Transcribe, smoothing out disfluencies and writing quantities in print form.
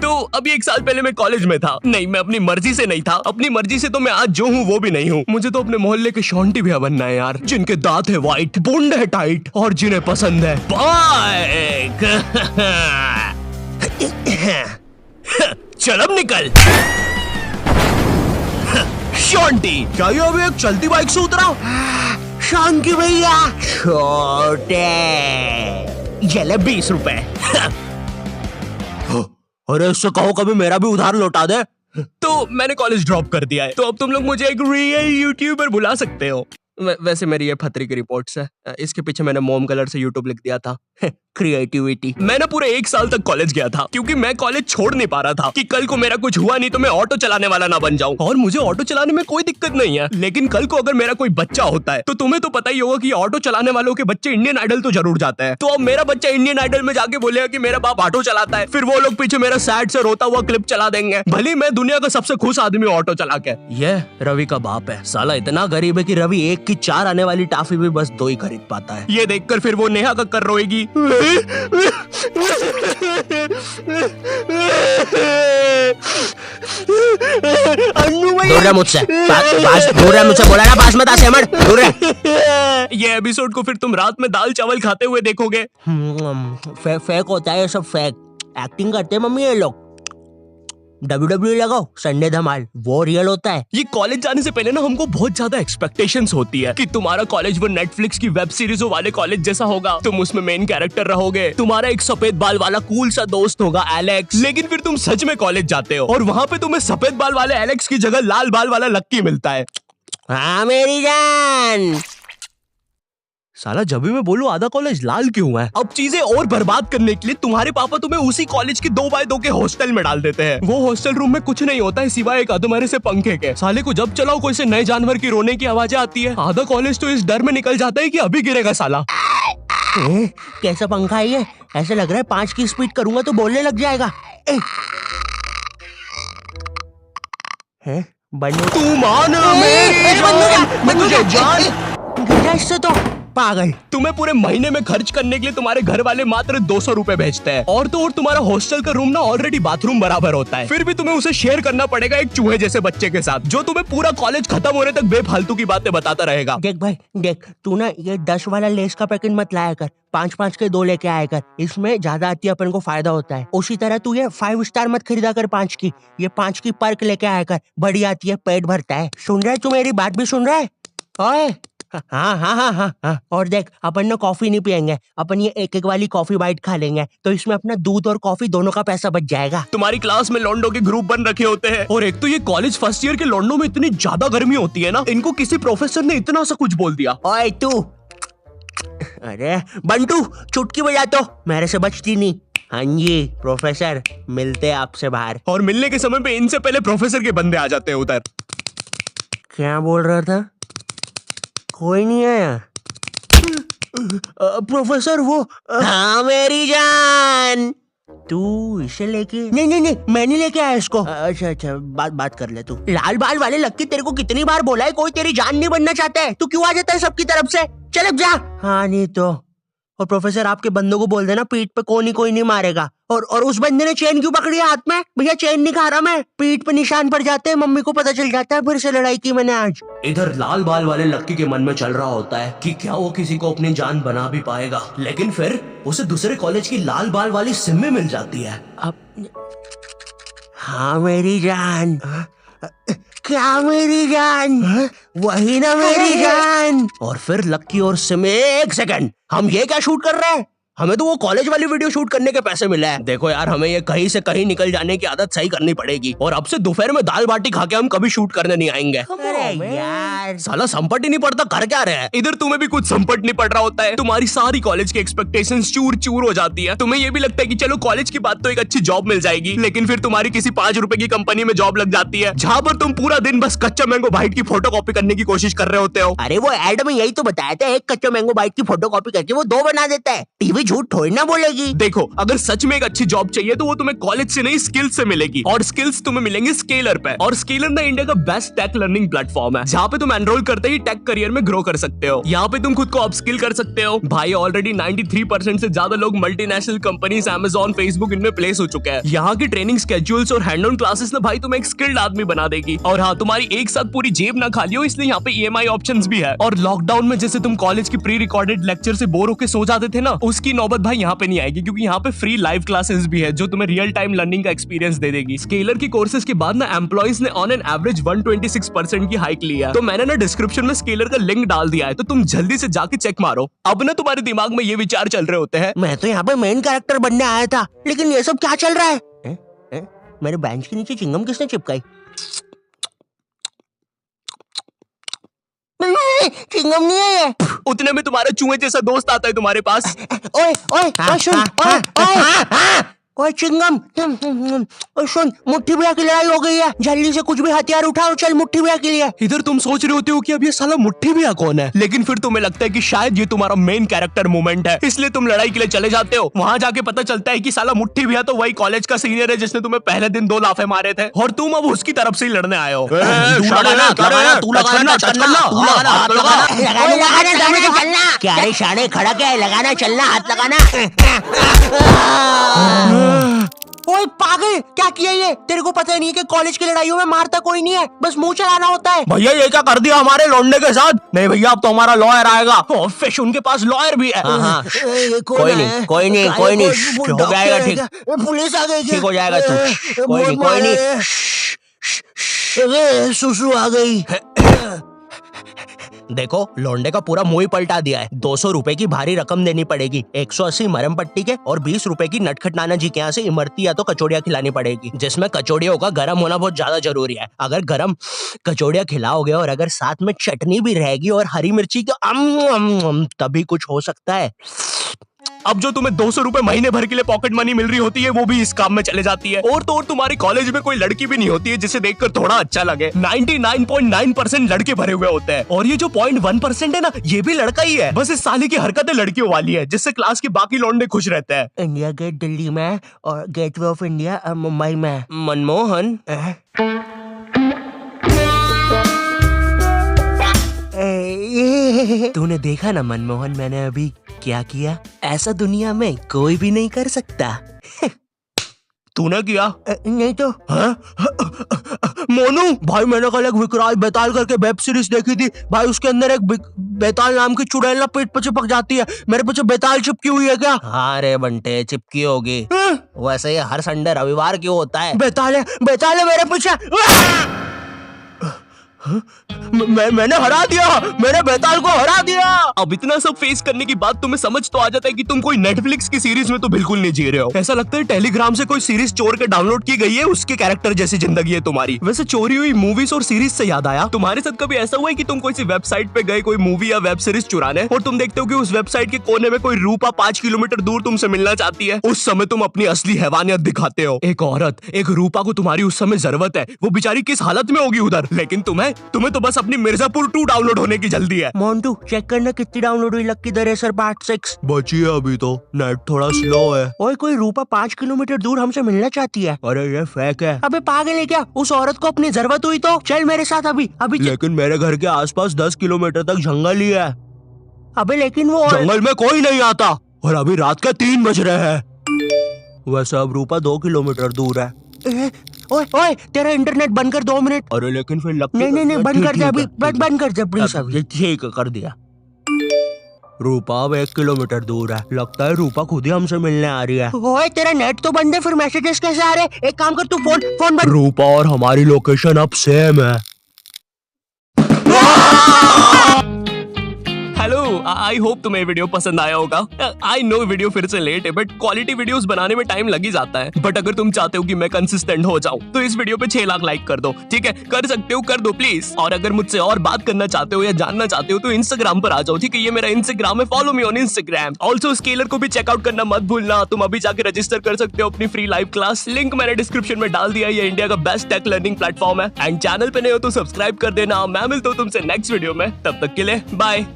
तो अभी 1 साल पहले मैं कॉलेज में था। नहीं, मैं अपनी मर्जी से नहीं था। अपनी मर्जी से तो मैं आज जो हूँ वो भी नहीं हूँ। मुझे तो अपने मोहल्ले के शॉन्टी भैया बनना है यार, जिनके दांत है व्हाइट, बूंद है टाइट और जिन्हें पसंद है बाइक। चल अब निकल। शॉन्टी, क्या ये अभी एक चलती बाइक से उतरा? शांति भैया, छोटे ये ले 20 रुपए। अरे इससे कहो कभी मेरा भी उधार लौटा दे। तो मैंने कॉलेज ड्रॉप कर दिया है, तो अब तुम लोग मुझे एक रियल यूट्यूबर बुला सकते हो। वैसे मेरी ये फतरी की रिपोर्ट्स है। इसके पीछे मैंने मोम कलर से यूट्यूब लिख दिया था। क्रिएटिविटी। मैंने पूरे 1 साल तक कॉलेज गया था, क्योंकि मैं कॉलेज छोड़ नहीं पा रहा था कि कल को मेरा कुछ हुआ नहीं तो मैं ऑटो चलाने वाला ना बन जाऊं। और मुझे ऑटो चलाने में कोई दिक्कत नहीं है, लेकिन कल को अगर मेरा कोई बच्चा होता है तो तुम्हें तो पता ही होगा कि ऑटो चलाने वालों के बच्चे इंडियन आइडल तो जरूर जाते हैं। तो अब मेरा बच्चा इंडियन आइडल में जाके बोलेगा कि मेरा बाप ऑटो चलाता है, फिर वो लोग पीछे मेरा सैड से रोता हुआ क्लिप चला देंगे, भले मैं दुनिया का सबसे खुश आदमी ऑटो चला के। ये रवि का बाप है, साला इतना गरीब है कि रवि 1 की 4 आने वाली टाफी भी बस 2 ही खरीद पाता है। ये देखकर फिर वो नेहा कक्कर रोएगी। दूर रह मुझसे, दूर रह मुझसे, बोला ना पास मत आ सेमर, दूर रह। ये एपिसोड को फिर तुम रात में दाल चावल खाते हुए देखोगे। फेक होता है ये सब, फेक एक्टिंग करते हैं मम्मी ये लोग। WWE लगाओ, संडे धमाल, वो रियल होता है। ये कॉलेज जाने से पहले ना हमको बहुत ज्यादा एक्सपेक्टेशंस होती है कि तुम्हारा कॉलेज वो नेटफ्लिक्स की वेब सीरीजों वाले कॉलेज जैसा होगा, तुम उसमें मेन कैरेक्टर रहोगे, तुम्हारा एक सफेद बाल वाला कूल सा दोस्त होगा एलेक्स। लेकिन फिर तुम सच में कॉलेज जाते हो और वहाँ पे तुम्हें सफेद बाल वाले एलेक्स की जगह लाल बाल वाला लक्की मिलता है। हाँ मेरी जान। साला जब भी मैं बोलूं आधा कॉलेज लाल क्यों है। अब चीजें और बर्बाद करने के लिए तुम्हारे पापा तुम्हें उसी कॉलेज के 2x2 के हॉस्टल में डाल देते हैं। वो हॉस्टल रूम में कुछ नहीं होता है सिवाय एक अधमरे से पंखे के। साले को जब चलाओ कोई से नए जानवर की रोने की आवाजें आती है। आधा कॉलेज तो इस डर में निकल जाता है कि अभी गिरेगा साला। कैसा पंखा है ये? ऐसा लग रहा है 5 की स्पीड करूंगा तो बोलने लग जाएगा। बंदूक तू मान मुझे जान इससे तो पागल। तुम्हें पूरे महीने में खर्च करने के लिए तुम्हारे घर वाले मात्र 200 रुपए भेजते हैं, और तो और तुम्हारा हॉस्टल का रूम ना ऑलरेडी बाथरूम बराबर होता है, फिर भी तुम्हें उसे शेयर करना पड़ेगा एक चूहे जैसे बच्चे के साथ, जो तुम्हें पूरा कॉलेज खत्म होने तक बेफालतू की बातें बताता रहेगा। देख भाई देख, तू ना ये 10 वाला लेस का पैकेट मत लाया कर, 5-5 के 2 लेके आया कर, इसमें ज्यादा आती है, अपन को फायदा होता है। उसी तरह तू ये 5 स्टार मत खरीदा कर 5 की, ये 5 की पर्क लेके आया कर, बड़ी आती है, पेट भरता है। सुन रहा है तू? मेरी बात भी सुन रहा है? ओए हाँ हाँ हाँ हाँ हाँ। और देख, अपन ना कॉफी नहीं पियेंगे, अपन ये 1-1 वाली कॉफी बाइट खा लेंगे, तो इसमें अपना दूध और कॉफी दोनों का पैसा बच जाएगा। तुम्हारी क्लास में लॉन्डो के ग्रुप बन रखे होते हैं, और एक तो ये कॉलेज फर्स्ट ईयर के लॉन्डो में इतनी ज्यादा गर्मी होती है ना, इनको किसी प्रोफेसर ने इतना सा कुछ बोल दिया। ओए तू, अरे बंटू चुटकी बजा तो, मेरे से बचती नहीं। हाँ जी प्रोफेसर, मिलते आपसे बाहर। और मिलने के समय पे इनसे पहले प्रोफेसर के बंदे आ जाते हैं उधर। क्या बोल रहा था? कोई नहीं आया? प्रोफेसर वो हाँ मेरी जान, तू इसे लेके? नहीं नहीं नहीं, मैं नहीं लेके आया इसको। अच्छा अच्छा, बात कर ले तू। लाल बाल वाले लक्की, तेरे को कितनी बार बोला है कोई तेरी जान नहीं बनना चाहता है, तू क्यों आ जाता है सबकी तरफ से? चल अब जा। हाँ नहीं तो। और प्रोफेसर आपके बंदों को बोल देना पीठ पे कोई नहीं मारेगा। और उस बंदे ने चेन क्यों पकड़ी है हाथ में? भैया चेन नहीं खा रहा मैं, पीठ पे निशान पड़ जाते हैं, मम्मी को पता चल जाता है, फिर से लड़ाई की मैंने आज। इधर लाल बाल वाले लक्की के मन में चल रहा होता है कि क्या वो किसी को अपनी जान बना भी पाएगा, लेकिन फिर उसे दूसरे कॉलेज की लाल बाल वाली सिम्मी मिल जाती है। अब हाँ मेरी जान, क्या मेरी जान? वही ना मेरी जान। और फिर लक्की और सिम्मी, 1 सेकंड, हम ये क्या शूट कर रहे हैं? हमें तो वो कॉलेज वाली वीडियो शूट करने के पैसे मिले हैं। देखो यार, हमें ये कहीं से कहीं निकल जाने की आदत सही करनी पड़ेगी, और अब से दोपहर में दाल बाटी खा के हम कभी शूट करने नहीं आएंगे। अरे यार साला संपट ही नहीं पड़ता, कर क्या रहे हैं? इधर तुम्हें भी कुछ संपट नहीं पड़ रहा होता है, तुम्हारी सारी कॉलेज की एक्सपेक्टेशंस चूर चूर हो जाती है। तुम्हें ये भी लगता है कि चलो कॉलेज की बात तो एक अच्छी जॉब मिल जाएगी, लेकिन फिर तुम्हारी किसी 5 रुपए की कंपनी में जॉब लग जाती है, जहाँ पर तुम पूरा दिन बस कच्चा मैंगो बाइट की फोटो कॉपी करने की कोशिश कर रहे होते हो। अरे वो एड में यही तो बताया था, एक कच्चा मैंगो बाइट की फोटो कॉपी करके वो 2 बना देता है। टीवी झूठ थोड़ी ना बोलेगी। देखो, अगर सच में एक अच्छी जॉब चाहिए तो वो तुम्हें कॉलेज से नहीं स्किल्स से मिलेगी, और स्किल्स तुम्हें मिलेंगे स्केलर पे। और स्केलर ना इंडिया का बेस्ट टेक लर्निंग प्लेटफॉर्म है, जहाँ पे तुम एनरोल करते ही टेक करियर में ग्रो कर सकते हो। यहाँ पे तुम खुद को अपस्किल कर सकते हो। भाई ऑलरेडी 93% से ज्यादा लोग मल्टीनेशनल कंपनीज, Amazon, फेसबुक इनमें प्लेस हो चुके हैं। यहाँ की ट्रेनिंग स्केड्यूल्स और हैंड ऑन क्लासेस ना भाई तुम्हें एक स्किल्ड आदमी बना देगी। और हाँ, तुम्हारी एक साथ पूरी जेब ना खाली हो, इसलिए यहाँ पे EMI ऑप्शंस भी है। और लॉकडाउन में जैसे तुम कॉलेज की प्री रिकॉर्डेड लेक्चर से बोर होकर सो जाते थे ना, उसकी नौबत भाई यहाँ पे नहीं आएगी, क्योंकि यहाँ पे फ्री लाइव क्लासेस भी है जो तुम्हें रियल टाइम लर्निंग का एक्सपीरियंस दे देगी। स्केलर की कोर्सेज के बाद ना एम्प्लॉइज ने ऑन एन एवरेज 126% की हाइक लिया। तो मैंने ना डिस्क्रिप्शन में स्केलर का लिंक डाल दिया है, तो तुम जल्दी से जाके चेक मारो। अब ना तुम्हारे दिमाग में ये विचार चल रहे होते हैं, मैं तो यहाँ पे मेन कैरेक्टर बनने आया था, लेकिन ये सब क्या चल रहा है? मेरे बेंच के नीचे चिंगम किसने चिपकाई? चिंगम नहीं है ये। उतने में तुम्हारा चूहे जैसा दोस्त आता है तुम्हारे पास। ओए ओए ओए सुन, ओए ओए ओए चिंगम, ओए सुन, मुट्ठी भैया की लड़ाई हो गई है, जल्दी से कुछ भी हथियार उठाओ, चल मुट्ठी भैया के लिए। इधर तुम सोच रहे होते हो कि अब ये साला मुट्ठी भैया कौन है, लेकिन फिर तुम्हें लगता है कि शायद ये तुम्हारा मेन कैरेक्टर मोमेंट है, इसलिए तुम लड़ाई के लिए चले जाते हो। वहाँ जाके पता चलता है कि साला मुट्ठी भैया तो वही कॉलेज का सीनियर है जिसने तुम्हें पहले दिन 2 लाफे मारे थे, और तुम अब उसकी तरफ से ही लड़ने आए हो। क्या रे शाने, खड़ा क्या है? लगाना, चलना, हाथ लगाना। ओए पागल, क्या किया ये? तेरे को पता नहीं है कि कॉलेज की लड़ाइयों में मारता कोई नहीं है, बस मुंह चलाना होता है। भैया ये क्या कर दिया हमारे लौंडे के साथ? नहीं भैया, अब तो हमारा लॉयर आएगा। फिश उनके पास लॉयर भी है। कोई नहीं, कोई नहीं, कोई नहीं, हो जाएगा ठीक। पुलिस आ गई, ठीक हो जाएगा तू। कोई नहीं, कोई नहीं। सुसु आ गई। देखो, लौंडे का पूरा मुंह ही पलटा दिया है। 200 रुपए की भारी रकम देनी पड़ेगी, 180 मरम पट्टी के, और 20 रुपए की नटखट नाना जी के यहाँ से इमरती या तो कचौड़ियाँ खिलानी पड़ेगी, जिसमें कचौड़ियों का गर्म होना बहुत ज्यादा जरूरी है। अगर गर्म कचौड़ियाँ खिलाओगे और अगर साथ में चटनी भी रहेगी और हरी मिर्ची का तभी कुछ हो सकता है। अब जो तुम्हें 200 रुपए महीने भर के लिए पॉकेट मनी मिल रही होती है, वो भी इस काम में चले जाती है। और तो और तुम्हारी कॉलेज में कोई लड़की भी नहीं होती है जिसे देखकर थोड़ा अच्छा लगे। 99.9% लड़के भरे हुए होते हैं, और ये जो 0.1% है ना, ये भी लड़का ही है। बस इस साले की हरकतें लड़कियों वाली है, जिससे क्लास के बाकी लौंडे खुश रहते हैं। इंडिया गेट दिल्ली में और गेटवे ऑफ इंडिया मुंबई में। मनमोहन, तूने देखा ना मनमोहन, मैंने अभी क्या किया? ऐसा दुनिया में कोई भी नहीं कर सकता। तूने किया? नहीं तो। मोनू भाई, मैंने कल एक विकराल बेताल करके वेब सीरीज देखी थी भाई, उसके अंदर एक बेताल नाम की चुड़ैल ना पेट पे चिपक जाती है। मेरे पीछे बेताल चिपकी हुई है क्या? हाँ रे बंटे, चिपकी होगी। वैसे ये हर संडे रविवार क्यों होता है? बेताल है मेरे पीछे। मैंने हरा दिया, मैंने बेताल को हरा दिया। अब इतना सब फेस करने के बाद तुम्हें समझ तो आ जाता है कि तुम कोई नेटफ्लिक्स की सीरीज में तो बिल्कुल नहीं जी रहे हो। ऐसा लगता है टेलीग्राम से कोई सीरीज चोर के डाउनलोड की गई है, उसके कैरेक्टर जैसी जिंदगी है तुम्हारी। वैसे चोरी हुई मूवीज और सीरीज से याद आया, तुम्हारे साथ कभी ऐसा हुआ है कि तुम कोई सी वेबसाइट पे गए कोई मूवी या वेब सीरीज चुराने, और तुम देखते हो कि उस वेबसाइट के कोने में कोई रूपा 5 किलोमीटर दूर तुमसे मिलना चाहती है? उस समय तुम अपनी असली हैवानियत दिखाते हो। एक औरत, एक रूपा को तुम्हारी उस समय जरूरत है, वो बेचारी किस हालत में होगी उधर, लेकिन तुम्हें तो बस अपनी मिर्जापुर 2 डाउनलोड होने की जल्दी है। मोन्टू चेक करना कितनी डाउनलोड हुई लक्की द रेसर पार्ट 6। बची है अभी तो, नेट थोड़ा स्लो है। ओए, कोई रूपा 5 किलोमीटर दूर हमसे मिलना चाहती है। अरे ये फेक है। अबे पागल है क्या? उस औरत को अपनी जरूरत हुई तो चल मेरे साथ अभी। लेकिन मेरे घर के आसपास 10 किलोमीटर तक जंगल ही है। अबे लेकिन वो जंगल में कोई नहीं आता, और अभी रात के 3 बज रहे हैं। वैसे अब रूपा 2 किलोमीटर दूर है। ओए ओए, तेरा इंटरनेट बंद कर 2 मिनट। अरे लेकिन फिर नहीं बंद कर दे अभी, बंद कर दे प्लीज अभी। ठीक कर दिया। रूपा अब 1 किलोमीटर दूर है, लगता है रूपा खुद ही हमसे मिलने आ रही है। ओए, तेरा नेट तो बंद है, फिर मैसेजेस कैसे आ रहे? एक काम कर, तू फोन बंद। रूपा और हमारी लोकेशन अब सेम है। हेलो, आई होप तुम्हें वीडियो पसंद आया होगा। आई नो वीडियो फिर से लेट है, बट क्वालिटी वीडियोस बनाने में टाइम लग ही जाता है। बट अगर तुम चाहते हो कि मैं कंसिस्टेंट हो जाऊं, तो इस वीडियो पे 6 लाख लाइक कर दो। ठीक है, कर सकते हो, कर दो प्लीज। और अगर मुझसे और बात करना चाहते हो या जानना चाहते हो तो इंस्टाग्राम पर आ जाओ। ठीक है, ये मेरा इंस्टाग्राम है, follow me on Instagram. Also scalar को भी चेकआउट करना मत भूलना। तुम अभी जाके रजिस्टर कर सकते हो अपनी फ्री लाइव क्लास, लिंक मैंने डिस्क्रिप्शन में डाल दिया। ये इंडिया का बेस्ट टेक लर्निंग प्लेटफॉर्म है। एंड चैनल पे नए हो तो सब्सक्राइब कर देना। मैं मिलता हूँ तुमसे नेक्स्ट वीडियो में, तब तक के लिए बाय।